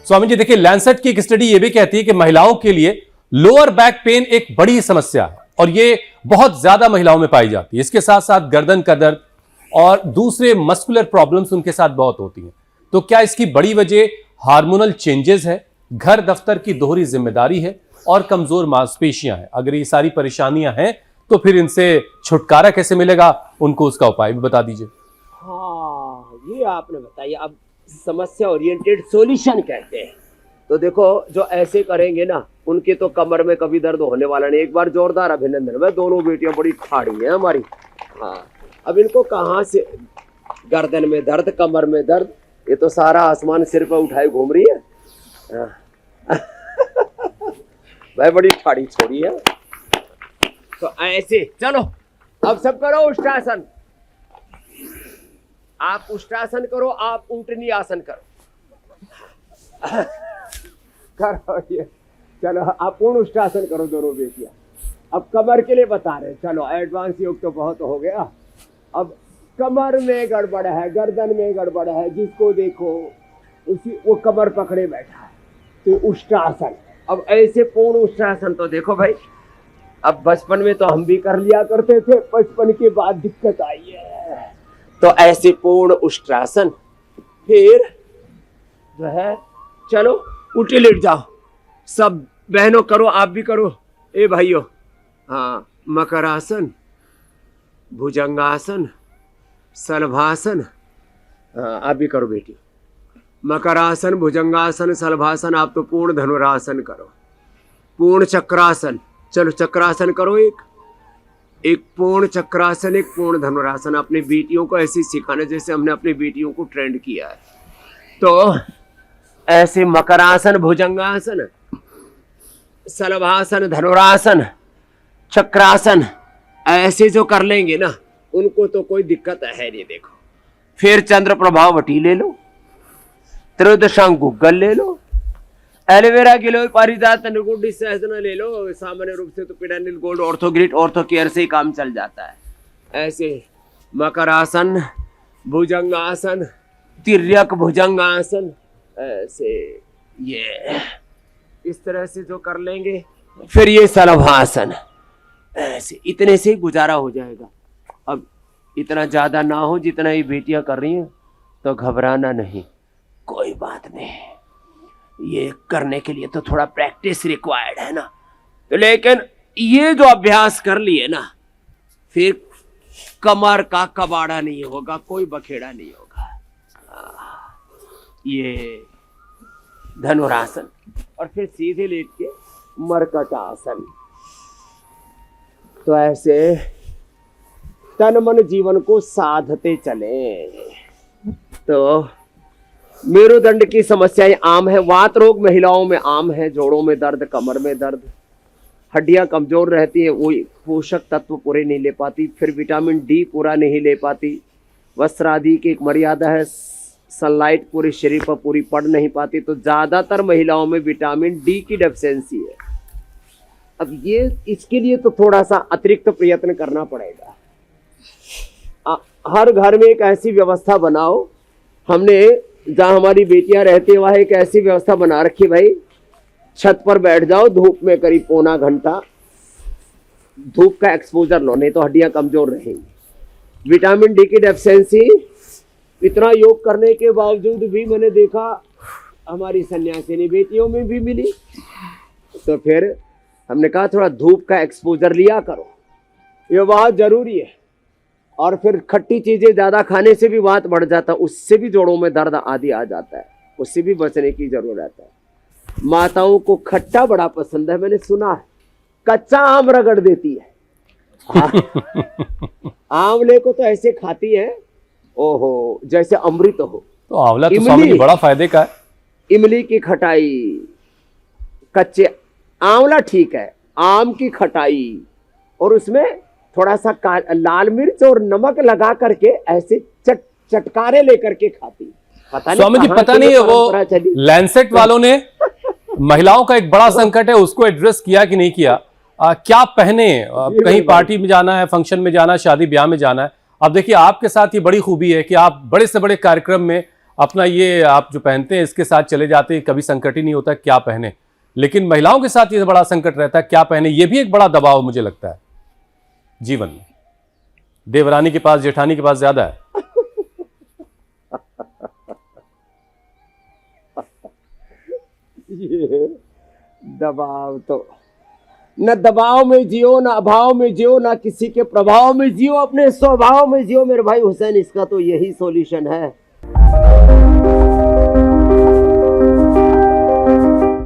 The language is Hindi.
स्वामी जी देखिए, लैंसेट की एक स्टडी ये भी कहती है कि महिलाओं के लिए लोअर बैक पेन एक बड़ी समस्या है और ये बहुत ज्यादा महिलाओं में पाई जाती है। इसके साथ साथ गर्दन का दर्द और दूसरे मस्कुलर प्रॉब्लम्स उनके साथ बहुत होती हैं। तो क्या इसकी बड़ी वजह हार्मोनल चेंजेस है, घर दफ्तर की दोहरी जिम्मेदारी है और कमजोर मांसपेशियां हैं? अगर ये सारी परेशानियां हैं तो फिर इनसे छुटकारा कैसे मिलेगा, उनको उसका उपाय भी बता दीजिए। हाँ, ये आपने बताइए। अब समस्या ओरिएंटेड सॉल्यूशन कहते हैं। तो देखो, जो ऐसे करेंगे ना, उनके तो कमर में कभी दर्द होने वाला नहीं। एक बार जोरदार अभिनंदन। मैं दोनों बेटियां बड़ी ठाड़ी हैं हमारी। हाँ, अब इनको कहाँ से गर्दन में दर्द, कमर में दर्द, ये तो सारा आसमान सिर पर उठाए घूम रही है। भाई बड़ी ठाड़ी छोड़ी है। तो ऐसे चलो, अब सब करो उष्टासन। आप उष्टासन करो, आप ऊंटनी आसन करो। करो ये, चलो आप पूर्ण उष्टासन करो दोनों बेटियां। अब कमर के लिए बता रहे, चलो एडवांस योग तो बहुत हो गया। अब कमर में गड़बड़ है, गर्दन में गड़बड़ है, जिसको देखो उसी वो कमर पकड़े बैठा है, तो उष्टासन। अब ऐसे पूर्ण उष्टासन तो देखो भाई, अब बचपन में तो हम भी कर लिया करते थे, बचपन के बाद दिक्कत आई है। तो ऐसे पूर्ण उष्ट्रासन। फिर जो है, चलो उल्टे लेट जाओ, सब बहनों करो, आप भी करो, ए भाइयों। हाँ, मकरासन, भुजंगासन, सलभासन। हाँ, आप भी करो बेटी। मकरासन, भुजंगासन, सलभासन। आप तो पूर्ण धनुरासन करो, पूर्ण चक्रासन। चलो चक्रासन करो, एक पूर्ण चक्रासन, एक पूर्ण धनुरासन। अपनी बेटियों को ऐसे सिखाना जैसे हमने अपनी बेटियों को ट्रेंड किया है। तो ऐसे मकरासन, भुजंगासन, सलभासन, धनुरासन, चक्रासन ऐसे जो कर लेंगे ना, उनको तो कोई दिक्कत है नहीं। देखो, फिर चंद्र प्रभावटी ले लो, त्रयोदशांग गुग्गल ले लो, एलोवेरा के लो, पारिजात निर्गुण सहजना ले लो। सामान्य रूप से तो पिडानिल गोल्ड, ऑर्थोग्रिट, ऑर्थोकेयर से ही काम चल जाता है। ऐसे मकरासन, भुजंगासन, तिर्यक भुजंगासन, ऐसे ये इस तरह से जो कर लेंगे, फिर ये सलभासन, ऐसे इतने से ही गुजारा हो जाएगा। अब इतना ज्यादा ना हो जितना ये बेटियां कर रही हैं, तो घबराना नहीं, कोई बात नहीं। ये करने के लिए तो थोड़ा प्रैक्टिस रिक्वायर्ड है ना। तो लेकिन ये जो अभ्यास कर लिए ना, फिर कमर का कबाड़ा नहीं होगा, कोई बखेड़ा नहीं होगा। ये धनुरासन, और फिर सीधे लेट के मरकटासन। तो ऐसे तन मन जीवन को साधते चले। तो मेरुदंड की समस्याएं आम है, वात रोग महिलाओं में आम है, जोड़ों में दर्द, कमर में दर्द, हड्डियां कमजोर रहती है, वो पोषक तत्व पूरे नहीं ले पाती, फिर विटामिन डी पूरा नहीं ले पाती, वस्त्र आदि की एक मर्यादा है, सनलाइट पूरे शरीर पर पूरी पड़ नहीं पाती। तो ज्यादातर महिलाओं में विटामिन डी की डेफिशिएंसी है। अब ये इसके लिए तो थोड़ा सा अतिरिक्त प्रयत्न करना पड़ेगा। हर घर में एक ऐसी व्यवस्था बनाओ, हमने जहाँ हमारी बेटियां रहती है वहाँ एक ऐसी व्यवस्था बना रखी भाई, छत पर बैठ जाओ, धूप में करीब पौना घंटा धूप का एक्सपोजर लो, नहीं तो हड्डियां कमजोर रहेंगी। विटामिन डी की डेफिशिएंसी, इतना योग करने के बावजूद भी मैंने देखा हमारी सन्यासिनी बेटियों में भी मिली। तो फिर हमने कहा थोड़ा धूप का एक्सपोजर लिया करो, ये बहुत जरूरी है। और फिर खट्टी चीजें ज्यादा खाने से भी वात बढ़ जाता है, उससे भी जोड़ों में दर्द आदि आ जाता है, उससे भी बचने की जरूरत है। माताओं को खट्टा बड़ा पसंद है, मैंने सुना है, कच्चा आम रगड़ देती है। आंवले को तो ऐसे खाती है, ओहो जैसे अमृत हो। तो आंवला तो स्वामी जी बड़ा फायदे का है। इमली की खटाई, कच्चे आंवला ठीक है, आम की खटाई, और उसमें थोड़ा सा लाल मिर्च और नमक लगा करके ऐसे चटकारे लेकर के खाती। पता नहीं स्वामी जी, पता नहीं है वो लैंसेट वालों ने महिलाओं का एक बड़ा संकट है उसको एड्रेस किया कि नहीं किया। क्या पहने, कहीं पार्टी में जाना है, फंक्शन में जाना है, शादी ब्याह में जाना है। अब देखिए, आपके साथ ये बड़ी खूबी है कि आप बड़े से बड़े कार्यक्रम में अपना ये आप जो पहनते हैं इसके साथ चले जाते हैं, कभी संकट ही नहीं होता क्या पहने। लेकिन महिलाओं के साथ ये बड़ा संकट रहता है क्या पहने, ये भी एक बड़ा दबाव मुझे लगता है जीवन में। देवरानी के पास जेठानी के पास ज्यादा है। ये दबाव तो न दबाव में जियो, न अभाव में जियो, न किसी के प्रभाव में जियो, अपने स्वभाव में जियो मेरे भाई हुसैन। इसका तो यही सॉल्यूशन है।